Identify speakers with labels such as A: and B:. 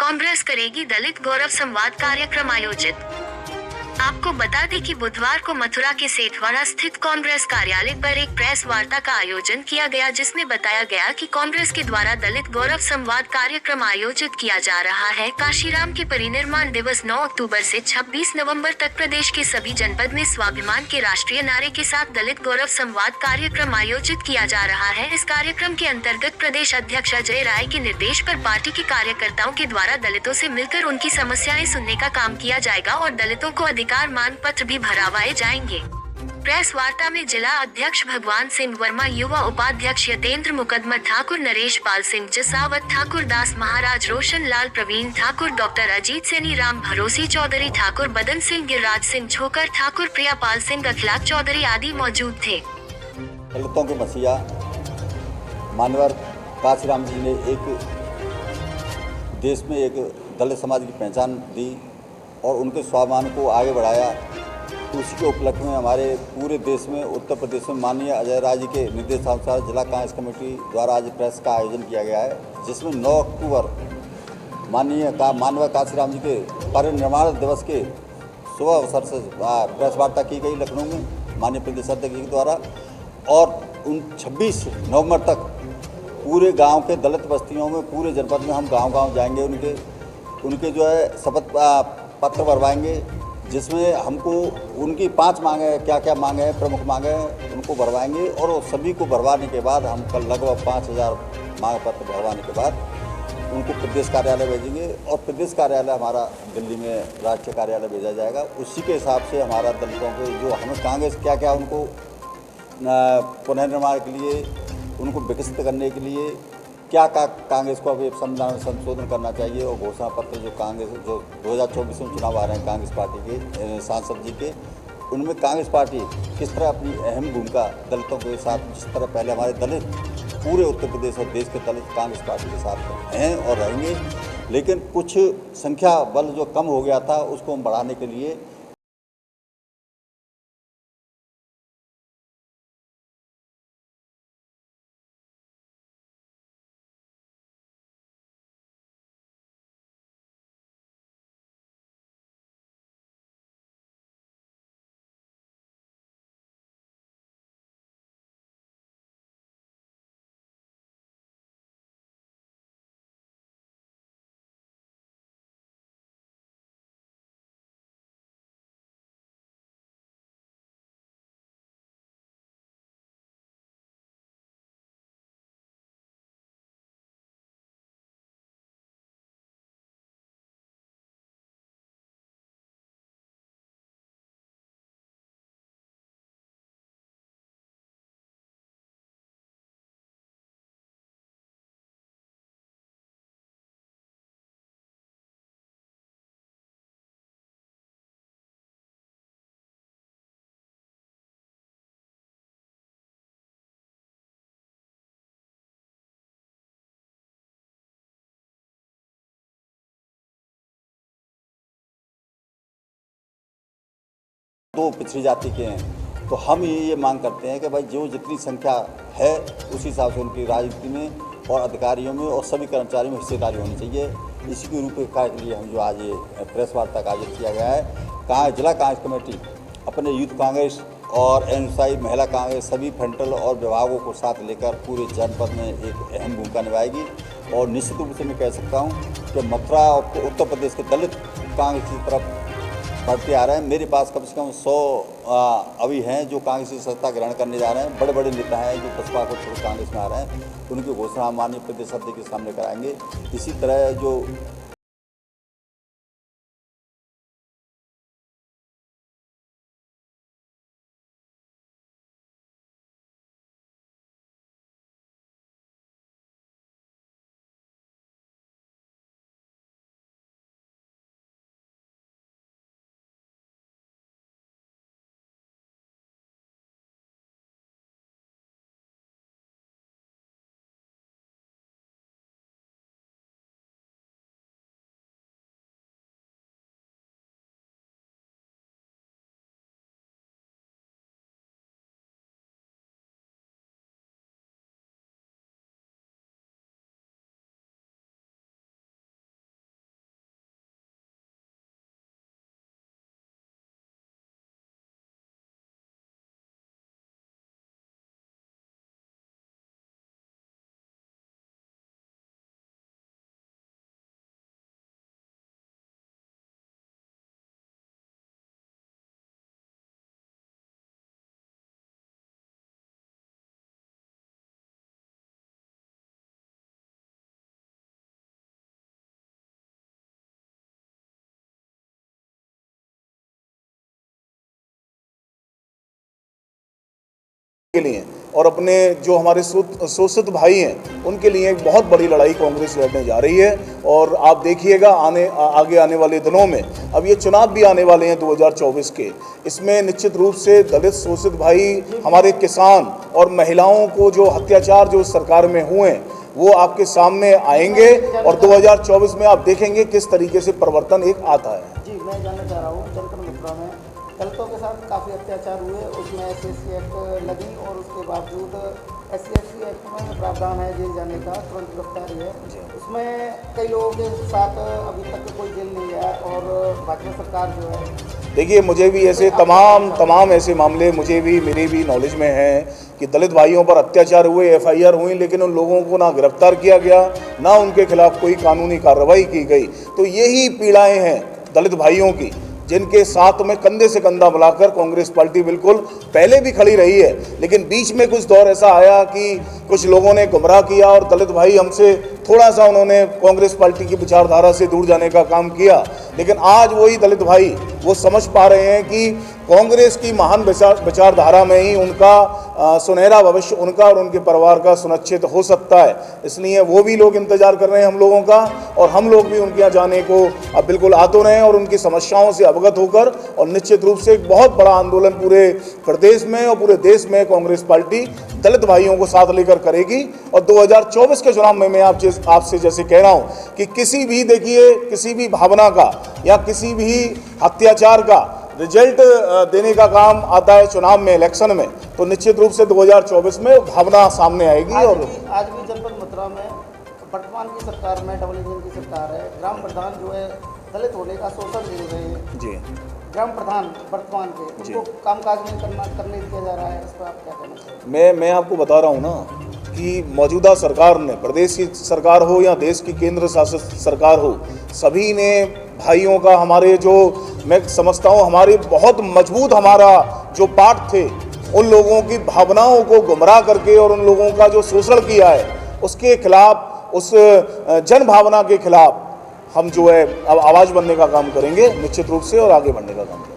A: कांग्रेस करेगी दलित गौरव संवाद कार्यक्रम आयोजित। आपको बता दें कि बुधवार को मथुरा के सेठवाड़ा स्थित कांग्रेस कार्यालय पर एक प्रेस वार्ता का आयोजन किया गया, जिसमें बताया गया कि कांग्रेस के द्वारा दलित गौरव संवाद कार्यक्रम आयोजित किया जा रहा है। काशीराम के परिनिर्माण दिवस 9 अक्टूबर से 26 नवंबर तक प्रदेश के सभी जनपद में स्वाभिमान के राष्ट्रीय नारे के साथ दलित गौरव संवाद कार्यक्रम आयोजित किया जा रहा है। इस कार्यक्रम के अंतर्गत प्रदेश अध्यक्ष अजय राय के निर्देश पर पार्टी के कार्यकर्ताओं के द्वारा दलितों से मिलकर उनकी समस्याएं सुनने का काम किया जाएगा और दलितों को अधिकार मान पत्र भी भरवाए जाएंगे। प्रेस वार्ता में जिला अध्यक्ष भगवान सिंह वर्मा, युवा उपाध्यक्ष यतेंद्र मुकदमा ठाकुर, नरेश पाल सिंह जसावत, ठाकुर दास महाराज, रोशन लाल, प्रवीण ठाकुर, डॉक्टर अजीत सैनी, राम भरोसी चौधरी ठाकुर, बदन सिंह, गिरिराज सिंह छोकर ठाकुर, प्रिया पाल सिंह, अखिलाक चौधरी आदि मौजूद थे।
B: दलितों के मसीहा मानवर काशीराम जी ने एक देश में एक दलित समाज की पहचान दी और उनके स्वाभिमान को आगे बढ़ाया। उसी के उपलक्ष्य में हमारे पूरे देश में, उत्तर प्रदेश में माननीय अजय राय जी के निर्देशानुसार जिला कांग्रेस कमेटी द्वारा आज प्रेस का आयोजन किया गया है, जिसमें 9 अक्टूबर माननीय मानव काशीराम जी के परिनिर्माण दिवस के शुभ अवसर से प्रेस वार्ता की गई लखनऊ में माननीय प्रदेश अध्यक्ष के द्वारा। और 26 नवंबर तक पूरे गांव के दलित बस्तियों में, पूरे जनपद में हम गांव-गांव जाएंगे, उनके जो है शपथ पत्र भरवाएंगे, जिसमें हमको उनकी 5 मांगे, क्या क्या मांगे हैं, प्रमुख मांगे हैं, उनको भरवाएंगे। और सभी को भरवाने के बाद हम कल लगभग 5000 मांग पत्र भरवाने के बाद उनको प्रदेश कार्यालय भेजेंगे और प्रदेश कार्यालय हमारा दिल्ली में राष्ट्रीय कार्यालय भेजा जाएगा। उसी के हिसाब से हमारा दलितों के जो हमें कांग्रेस क्या क्या उनको पुनर्निर्माण के लिए, उनको विकसित करने के लिए क्या कांग्रेस को अभी संविधान में संशोधन करना चाहिए और घोषणा पत्र जो कांग्रेस जो 2024 में चुनाव आ रहे हैं कांग्रेस पार्टी के सांसद जी के, उनमें कांग्रेस पार्टी किस तरह अपनी अहम भूमिका दलितों के साथ, जिस तरह पहले हमारे दलित पूरे उत्तर प्रदेश और देश के दलित कांग्रेस पार्टी के साथ हैं और रहेंगे, लेकिन कुछ संख्या बल जो कम हो गया था उसको हम बढ़ाने के लिए दो पिछड़ी जाति के हैं, तो हम ये मांग करते हैं कि भाई जो जितनी संख्या है उसी हिसाब से उनकी राजनीति में और अधिकारियों में और सभी कर्मचारियों में हिस्सेदारी होनी चाहिए। इसी की रूपरेखा के लिए हम जो आज ये प्रेस वार्ता का आयोजन किया गया है। जिला कांग्रेस कमेटी अपने यूथ कांग्रेस और एनएसआई महिला कांग्रेस सभी फ्रंटल और विभागों को साथ लेकर पूरे जनपद में एक अहम भूमिका निभाएगी। और निश्चित रूप से मैं कह सकता हूँ कि मथुरा और उत्तर प्रदेश के दलित कांग्रेस की तरफ बढ़ते आ रहे हैं। मेरे पास कम से कम 100 अभी हैं जो कांग्रेस की सत्ता ग्रहण करने जा रहे हैं। बड़े बड़े नेता हैं जो बसपा को छोड़ कांग्रेस में आ रहे हैं, उनकी घोषणा माननीय प्रदेश अध्यक्ष के सामने कराएंगे। इसी तरह जो
C: के लिए और अपने जो हमारे शोषित भाई हैं उनके लिए एक बहुत बड़ी लड़ाई कांग्रेस लड़ने जा रही है। और आप देखिएगा आगे आने वाले दिनों में, अब ये चुनाव भी आने वाले हैं 2024 के, इसमें निश्चित रूप से दलित शोषित भाई, हमारे किसान और महिलाओं को जो अत्याचार जो सरकार में हुए हैं वो आपके सामने आएंगे और 2024 में आप देखेंगे किस तरीके से परिवर्तन एक आता है।
D: जी, मैं जानना चाह रहा हूँ, जनपद मथुरा में दलितों के साथ काफ़ी अत्याचार हुए, उसमें SC एक्ट लगी और उसके बावजूद SC एक्ट में प्रावधान है जेल जाने का, तुरंत गिरफ्तारी है। उसमें कई लोगों के साथ अभी तक कोई जेल नहीं गया और भाजपा सरकार जो है,
C: देखिए मुझे भी ऐसे तमाम ऐसे मामले मेरे भी नॉलेज में हैं कि दलित भाइयों पर अत्याचार हुए, FIR हुई, लेकिन उन लोगों को ना गिरफ्तार किया गया, ना उनके खिलाफ कोई कानूनी कार्रवाई की गई। तो यही पीड़ाएं हैं दलित भाइयों की, जिनके साथ में कंधे से कंधा मिलाकर कांग्रेस पार्टी बिल्कुल पहले भी खड़ी रही है। लेकिन बीच में कुछ दौर ऐसा आया कि कुछ लोगों ने गुमराह किया और दलित भाई हमसे थोड़ा सा उन्होंने कांग्रेस पार्टी की विचारधारा से दूर जाने का काम किया। लेकिन आज वही दलित भाई वो समझ पा रहे हैं कि कांग्रेस की महान विचारधारा में ही उनका सुनहरा भविष्य उनका और उनके परिवार का सुनिश्चित हो सकता है। इसलिए वो भी लोग इंतजार कर रहे हैं हम लोगों का, और हम लोग भी उनके यहाँ जाने को अब बिल्कुल आ तो रहे हैं और उनकी समस्याओं से अवगत होकर, और निश्चित रूप से एक बहुत बड़ा आंदोलन पूरे प्रदेश में और पूरे देश में कांग्रेस पार्टी दलित भाइयों को साथ लेकर करेगी। और 2024 के चुनाव में मैं आपसे जैसे कह रहा हूँ कि किसी भी भावना का या किसी भी अत्याचार का रिजल्ट देने का काम आता है चुनाव में, इलेक्शन में, तो निश्चित रूप से 2024 में भावना सामने आएगी।
D: आज भी जनपद मथुरा में वर्तमान की सरकार में डबल इंजन की सरकार है, ग्राम प्रधान जो है दलित होने का शोषण झेल रहे हैं। जी, ग्राम प्रधान वर्तमान के उनको कामकाज नहीं करने दिया जा रहा है, इस पर आप क्या कहना चाहिए?
C: मैं आपको बता रहा हूँ ना कि मौजूदा सरकार ने, प्रदेश की सरकार हो या देश की केंद्र शासित सरकार हो, सभी ने भाइयों का, हमारे जो मैं समझता हूँ हमारे बहुत मजबूत हमारा जो पार्ट थे, उन लोगों की भावनाओं को गुमराह करके और उन लोगों का जो शोषण किया है उसके खिलाफ, उस जन भावना के खिलाफ हम जो है अब आवाज़ बनने का काम करेंगे निश्चित रूप से, और आगे बढ़ने का काम करेंगे।